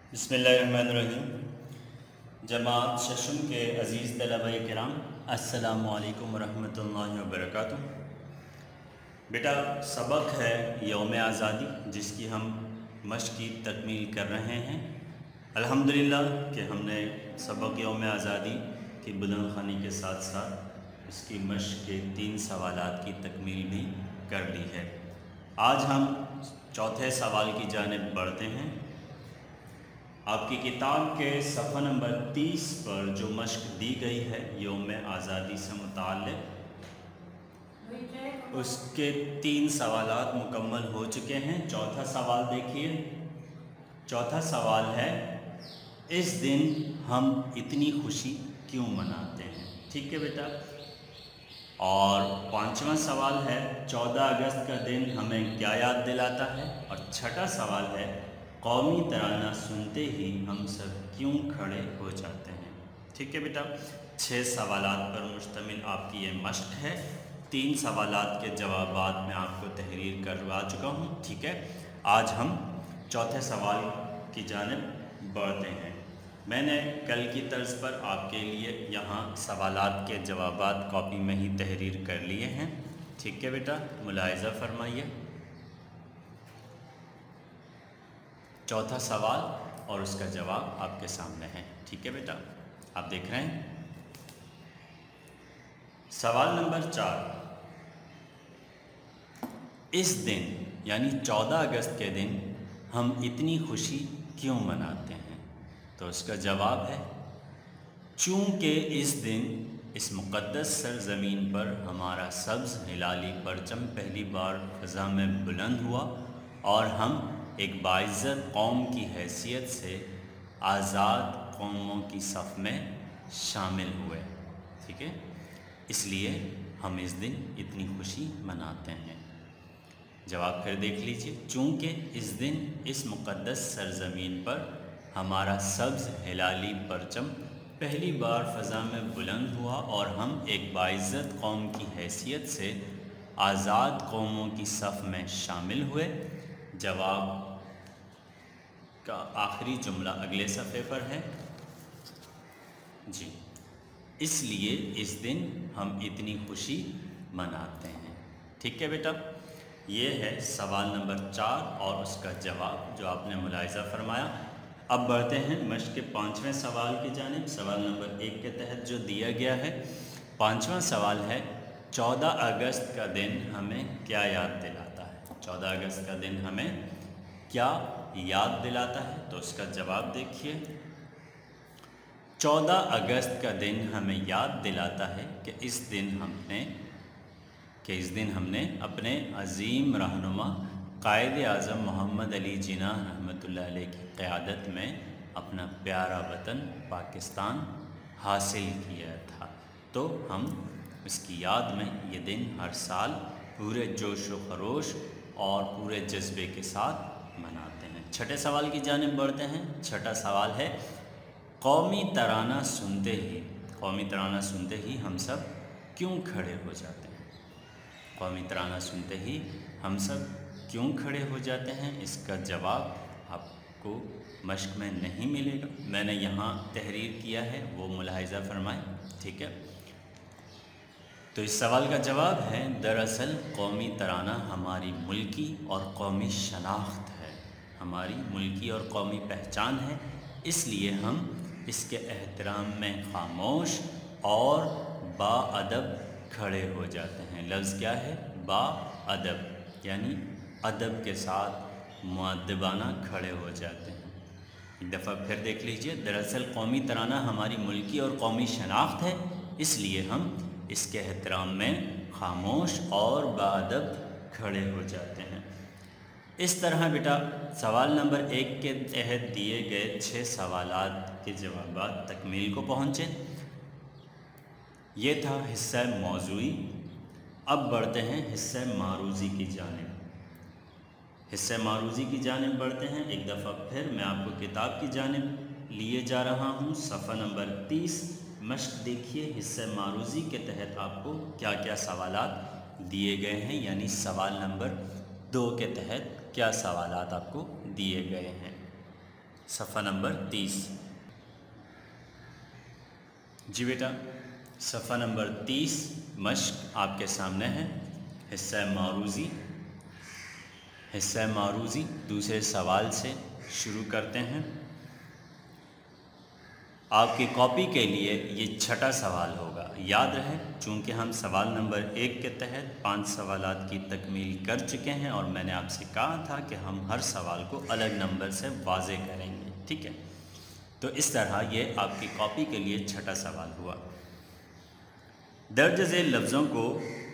बिस्मिल्लाहिर्रहमानिर्रहीम। जमात शशम के अज़ीज़ तलबा किराम, अस्सलामु अलैकुम वरहमतुल्लाहि वबरकातुहू। बेटा, सबक है यौम आज़ादी, जिसकी हम मश्क की तकमील कर रहे हैं। अल्हम्दुलिल्लाह कि हमने सबक यौम आज़ादी की बुलंद ख़्वानी के साथ साथ इसकी मश्क के 3 सवालात की तकमील भी कर ली है। आज हम चौथे सवाल की जानिब बढ़ते हैं। आपकी किताब के सफ़ा नंबर 30 पर जो मश्क दी गई है यौम आज़ादी से मुताल्लिक़, उसके 3 सवालात मुकम्मल हो चुके हैं। चौथा सवाल देखिए। चौथा सवाल है, इस दिन हम इतनी खुशी क्यों मनाते हैं? ठीक है बेटा। और 5वां सवाल है, 14 अगस्त का दिन हमें क्या याद दिलाता है? और छठा सवाल है, कौमी तराना सुनते ही हम सब क्यों खड़े हो जाते हैं? ठीक है बेटा। 6 सवालात पर मुश्तमिल आपकी ये मश्क है। 3 सवालात के जवाबात मैं आपको तहरीर करवा चुका हूँ। ठीक है। आज हम चौथे सवाल की जानिब बढ़ते हैं। मैंने कल की तर्ज पर आपके लिए यहाँ सवालात के जवाबात कॉपी में ही तहरीर कर लिए हैं। ठीक है बेटा, मुलाहिज़ा फरमाइए। चौथा सवाल और उसका जवाब आपके सामने है। ठीक है बेटा, आप देख रहे हैं। सवाल नंबर 4, इस दिन यानी 14 अगस्त के दिन हम इतनी खुशी क्यों मनाते हैं? तो उसका जवाब है, चूँकि इस दिन इस मुक़द्दस सरज़मीन पर हमारा सब्ज़ हिलाली परचम पहली बार फ़ज़ा में बुलंद हुआ और हम एक बाइज़्ज़त कौम की हैसियत से आज़ाद कौमों की सफ़ में शामिल हुए। ठीक है, इसलिए हम इस दिन इतनी खुशी मनाते हैं। जवाब फिर देख लीजिए। चूँकि इस दिन इस मुक़द्दस सरज़मीन पर हमारा सब्ज़ हिलाली परचम पहली बार फ़ज़ा में बुलंद हुआ और हम एक बाइज़्ज़त कौम की हैसियत से आज़ाद कौमों की सफ़ में शामिल हुए। जवाब का आखिरी जुमला अगले सफ़े पर है जी। इसलिए इस दिन हम इतनी खुशी मनाते हैं। ठीक है बेटा, ये है सवाल नंबर 4 और उसका जवाब जो आपने मुलाहिज़ा फरमाया। अब बढ़ते हैं मश्क के 5वें सवाल की जानिब। सवाल नंबर 1 के तहत जो दिया गया है, 5वां सवाल है, 14 अगस्त का दिन हमें क्या याद दिलाता है? 14 अगस्त का दिन हमें क्या याद दिलाता है? तो उसका जवाब देखिए। 14 अगस्त का दिन हमें याद दिलाता है कि इस दिन हमने अपने अज़ीम रहनुमा कायद आज़म मोहम्मद अली जिन्ना रहमतुल्लाह अलैह की क़यादत में अपना प्यारा वतन पाकिस्तान हासिल किया था। तो हम इसकी याद में ये दिन हर साल पूरे जोश व खरोश और पूरे जज्बे के साथ मनाते हैं। छठे सवाल की जानिब बढ़ते हैं। छठा सवाल है, कौमी तराना सुनते ही हम सब क्यों खड़े हो जाते हैं? कौमी तराना सुनते ही हम सब क्यों खड़े हो जाते हैं? इसका जवाब आपको मश्क में नहीं मिलेगा, मैंने यहाँ तहरीर किया है, वो मुलाहिज़ा फरमाएं। ठीक है, तो इस सवाल का जवाब है, दरअसल कौमी तराना हमारी मुल्की और कौमी शनाख्त है, हमारी मुल्की और कौमी पहचान है। इसलिए हम इसके एहतराम में खामोश और बाअदब खड़े हो जाते हैं। लफ्ज़ क्या है? बाअदब, यानी अदब के साथ मुअद्दबाना खड़े हो जाते हैं। एक दफ़ा फिर देख लीजिए। दरअसल कौमी तराना हमारी मुल्की और कौमी शनाख्त है, इसलिए हम इसके एहतराम में खामोश और बाअदब खड़े हो जाते हैं। इस तरह बेटा सवाल नंबर 1 के तहत दिए गए 6 सवालात के जवाबात तकमील को पहुँचे। ये था हिस्सा मौज़ूई। अब बढ़ते हैं हिस्सा मारूज़ी की जानिब। हिस्सा मारूज़ी की जानिब बढ़ते हैं। एक दफ़ा फिर मैं आपको किताब की जानिब लिए जा रहा हूँ। सफ़ा नंबर 30 मश्क देखिए। हिस्सा मारूज़ी के तहत आपको क्या क्या सवालात दिए गए हैं, यानी सवाल नंबर 2 के तहत क्या सवालात आपको दिए गए हैं। صفحہ نمبر 30۔ جی بیٹا، صفحہ نمبر 30 مشق آپ کے سامنے ہے۔ حصہ معروضی دوسرے سوال سے شروع کرتے ہیں۔ آپ کی کاپی کے لیے یہ چھٹا سوال ہوگا۔ یاد رہے، چونکہ ہم سوال نمبر 1 کے تحت 5 سوالات کی تکمیل کر چکے ہیں اور میں نے آپ سے کہا تھا کہ ہم ہر سوال کو الگ نمبر سے واضح کریں گے، ٹھیک ہے؟ تو اس طرح یہ آپ کی کاپی کے لیے چھٹا سوال ہوا۔ درج ذیل لفظوں کو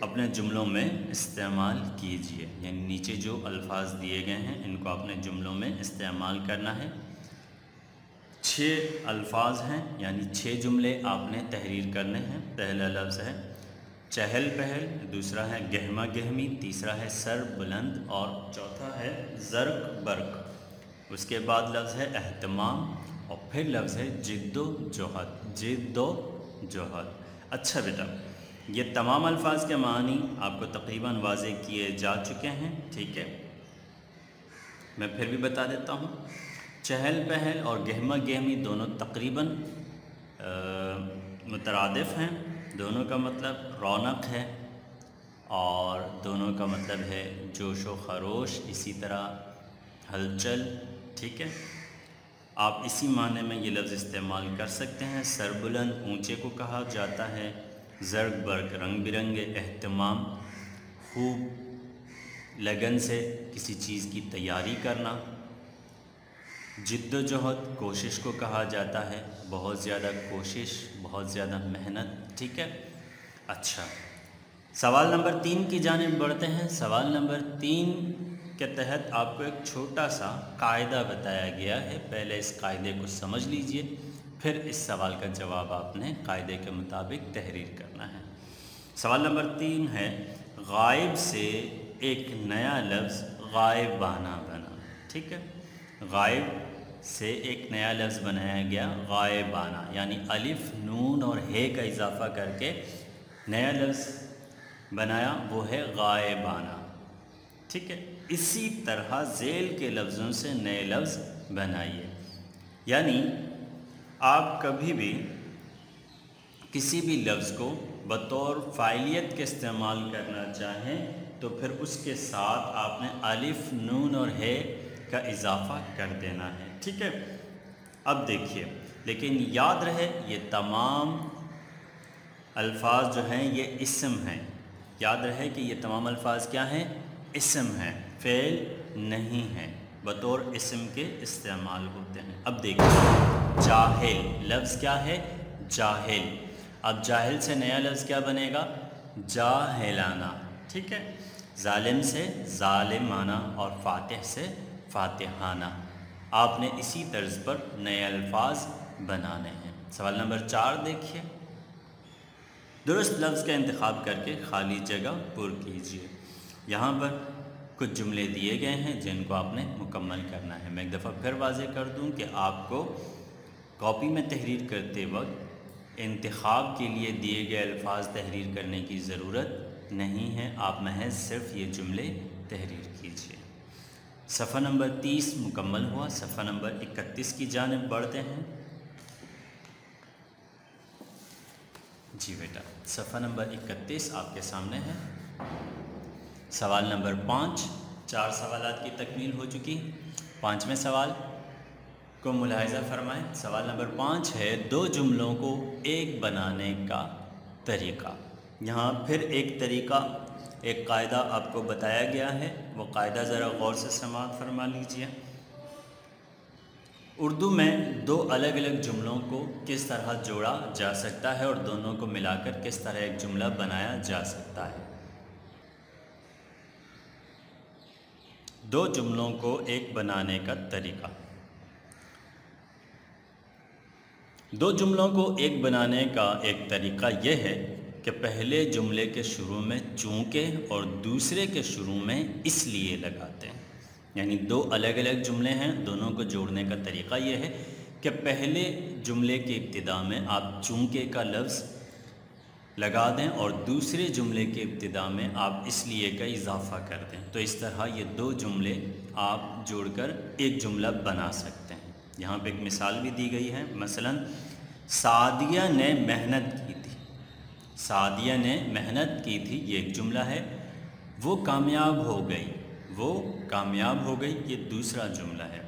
اپنے جملوں میں استعمال کیجئے، یعنی نیچے جو الفاظ دیے گئے ہیں ان کو اپنے جملوں میں استعمال کرنا ہے۔ 6 الفاظ ہیں، یعنی 6 جملے آپ نے تحریر کرنے ہیں۔ پہلا لفظ ہے چہل پہل، دوسرا ہے گہما گہمی، تیسرا ہے سر بلند اور چوتھا ہے زرق برق۔ اس کے بعد لفظ ہے اہتمام اور پھر لفظ ہے جد و جہد۔ اچھا بیٹا، یہ تمام الفاظ کے معنی آپ کو تقریباً واضح کیے جا چکے ہیں، ٹھیک ہے؟ میں پھر بھی بتا دیتا ہوں۔ چہل پہل اور گہما گہمی دونوں تقریباً مترادف ہیں، دونوں کا مطلب رونق ہے اور دونوں کا مطلب ہے جوش و خروش، اسی طرح ہلچل، ٹھیک ہے؟ آپ اسی معنی میں یہ لفظ استعمال کر سکتے ہیں۔ سر بلند اونچے کو کہا جاتا ہے، زرق برق رنگ برنگے، اہتمام خوب لگن سے کسی چیز کی تیاری کرنا، جد و جہد کوشش کو کہا جاتا ہے، بہت زیادہ کوشش، بہت زیادہ محنت، ٹھیک ہے؟ اچھا، سوال نمبر 3 کی جانب بڑھتے ہیں۔ سوال نمبر 3 کے تحت آپ کو ایک چھوٹا سا قاعدہ بتایا گیا ہے۔ پہلے اس قاعدے کو سمجھ لیجئے، پھر اس سوال کا جواب آپ نے قاعدے کے مطابق تحریر کرنا ہے۔ سوال نمبر 3 ہے غائب سے ایک نیا لفظ غائبانہ بنا، ٹھیک ہے؟ غائب سے ایک نیا لفظ بنایا گیا غائبانہ، یعنی الف نون اور ہے کا اضافہ کر کے نیا لفظ بنایا، وہ ہے غائبانہ، ٹھیک ہے؟ اسی طرح ذیل کے لفظوں سے نئے لفظ بنائیے، یعنی آپ کبھی بھی کسی بھی لفظ کو بطور فاعلیت کے استعمال کرنا چاہیں تو پھر اس کے ساتھ آپ نے الف نون اور ہے کا اضافہ کر دینا ہے، ٹھیک ہے؟ اب دیکھیے، لیکن یاد رہے یہ تمام الفاظ جو ہیں یہ اسم ہیں۔ یاد رہے کہ یہ تمام الفاظ کیا ہیں؟ اسم ہیں، فعل نہیں ہیں، بطور اسم کے استعمال ہوتے ہیں۔ اب دیکھیے، جاہل لفظ کیا ہے؟ جاہل۔ اب جاہل سے نیا لفظ کیا بنے گا؟ جاہلانہ، ٹھیک ہے؟ ظالم سے ظالمانہ اور فاتح سے فاتحانہ۔ آپ نے اسی طرز پر نئے الفاظ بنانے ہیں۔ سوال نمبر 4 دیکھیے، درست لفظ کا انتخاب کر کے خالی جگہ پر کیجیے۔ یہاں پر کچھ جملے دیے گئے ہیں جن کو آپ نے مکمل کرنا ہے۔ میں ایک دفعہ پھر واضح کر دوں کہ آپ کو کاپی میں تحریر کرتے وقت انتخاب کے لیے دیے گئے الفاظ تحریر کرنے کی ضرورت نہیں ہے، آپ محض صرف یہ جملے تحریر کیجیے۔ صفحہ نمبر 30 مکمل ہوا۔ صفحہ نمبر 31 کی جانب بڑھتے ہیں۔ جی بیٹا، صفحہ نمبر 31 آپ کے سامنے ہے۔ سوال نمبر 5، 4 سوالات کی تکمیل ہو چکی۔ 5ویں سوال کو ملاحظہ فرمائیں۔ سوال نمبر 5 ہے 2 جملوں کو ایک بنانے کا طریقہ۔ یہاں پھر ایک طریقہ، ایک قاعدہ آپ کو بتایا گیا ہے، وہ قاعدہ ذرا غور سے سماعت فرما لیجئے۔ اردو میں 2 الگ الگ جملوں کو کس طرح جوڑا جا سکتا ہے اور دونوں کو ملا کر کس طرح ایک جملہ بنایا جا سکتا ہے۔ 2 جملوں کو ایک بنانے کا طریقہ۔ 2 جملوں کو ایک بنانے کا ایک طریقہ یہ ہے کہ پہلے جملے کے شروع میں چونکہ اور دوسرے کے شروع میں اس لیے لگاتے ہیں، یعنی 2 الگ الگ جملے ہیں، دونوں کو جوڑنے کا طریقہ یہ ہے کہ پہلے جملے کی ابتدا میں آپ چونکہ کا لفظ لگا دیں اور دوسرے جملے کے ابتدا میں آپ اس لیے کا اضافہ کر دیں، تو اس طرح یہ 2 جملے آپ جوڑ کر ایک جملہ بنا سکتے ہیں۔ यहाँ पे एक मिसाल भी दी गई है, मसलन सादिया ने मेहनत की थी, सादिया ने मेहनत की थी, ये एक जुमला है। वो कामयाब हो गई, वो कामयाब हो गई, ये दूसरा जुमला है।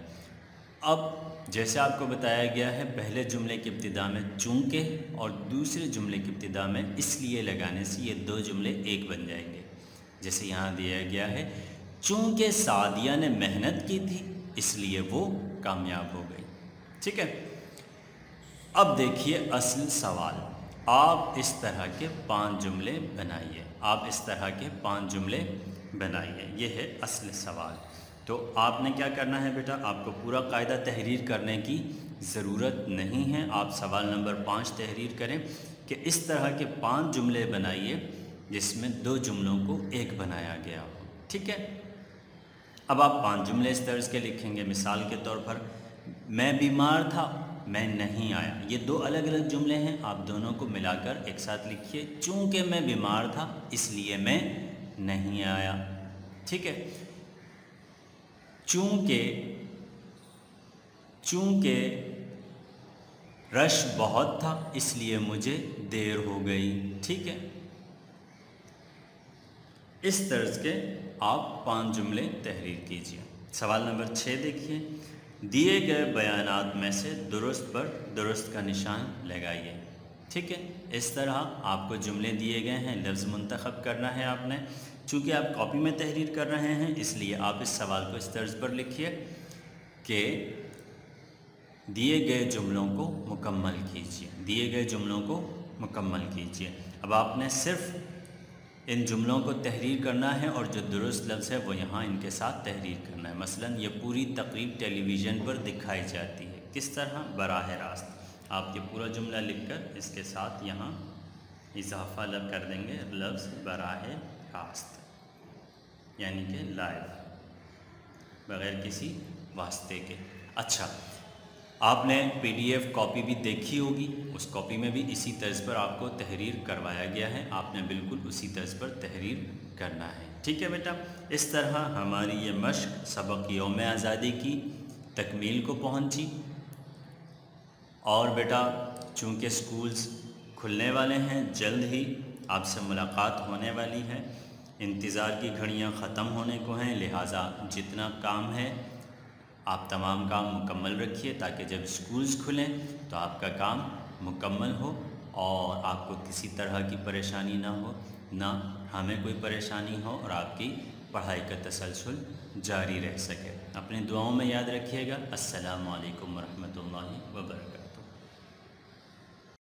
अब जैसे आपको बताया गया है, पहले जुमले की इब्तिदा में चूँकि और दूसरे जुमले की इब्तिदा में इसलिए लगाने से ये दो जुमले एक बन जाएंगे। जैसे यहाँ दिया गया है, चूँकि सादिया ने मेहनत की थी इसलिए वो कामयाब हो गई। ठीक है, अब देखिए असल सवाल। आप इस तरह के 5 जुमले बनाइए, आप इस तरह के 5 जुमले बनाइए, ये है असल सवाल। तो आपने क्या करना है बेटा, आपको पूरा कायदा तहरीर करने की ज़रूरत नहीं है। आप सवाल नंबर 5 तहरीर करें कि इस तरह के 5 जुमले बनाइए जिसमें 2 जुमलों को एक बनाया गया हो। ठीक है, अब आप 5 जुमले इस तर्ज के लिखेंगे। मिसाल के तौर पर, मैं बीमार था, मैं नहीं आया। ये 2 अलग अलग जुमले हैं, आप दोनों को मिलाकर एक साथ लिखिए। चूँकि मैं बीमार था इसलिए मैं नहीं आया। ठीक है, चूँकि रश बहुत था इसलिए मुझे देर हो गई। ठीक है, इस तर्ज के आप 5 जुमले तहरीर कीजिए। सवाल नंबर 6 देखिए, दिए गए बयानात में से दुरुस्त पर दुरुस्त का निशान लगाइए। ठीक है, इस तरह आपको जुमले दिए गए हैं, लफ्ज़ मुंतखब करना है आपने। चूँकि आप कॉपी में तहरीर कर रहे हैं इसलिए आप इस सवाल को इस तर्ज पर लिखिए कि दिए गए जुमलों को मुकम्मल कीजिए, दिए गए जुमलों को मुकम्मल कीजिए। अब आपने सिर्फ़ इन जुमलों को तहरीर करना है और जो दुरुस्त लफ्ज़ है वो यहाँ इनके साथ तहरीर करना है। मसलन ये पूरी तकरीब टेलीविज़न पर दिखाई जाती है, किस तरह, बराह रास्त। आप ये पूरा जुमला लिखकर इसके साथ यहाँ इजाफ़ा कर देंगे लफ्ज़ बराह रास्त, यानी कि लाइव, बग़ैर किसी वास्ते के। अच्छा, आपने PDF कॉपी भी देखी होगी, उस कॉपी में भी इसी तर्ज पर आपको तहरीर करवाया गया है, आपने बिल्कुल उसी तर्ज पर तहरीर करना है। ठीक है बेटा, इस तरह हमारी ये मश्क सबक यौम आज़ादी की तकमील को पहुंची। और बेटा चूँकि स्कूल्स खुलने वाले हैं, जल्द ही आपसे मुलाकात होने वाली है, इंतज़ार की घड़ियां ख़त्म होने को हैं, लिहाजा जितना काम है आप तमाम काम मुकम्मल रखिए ताकि जब स्कूल्स खुलें तो आपका काम मुकम्मल हो और आपको किसी तरह की परेशानी ना हो, ना हमें कोई परेशानी हो और आपकी पढ़ाई का तसलसल जारी रह सके। अपनी दुआओं में याद रखिएगा। अस्सलामु अलैकुम वरहमतुल्लाहि वबरकातुहू।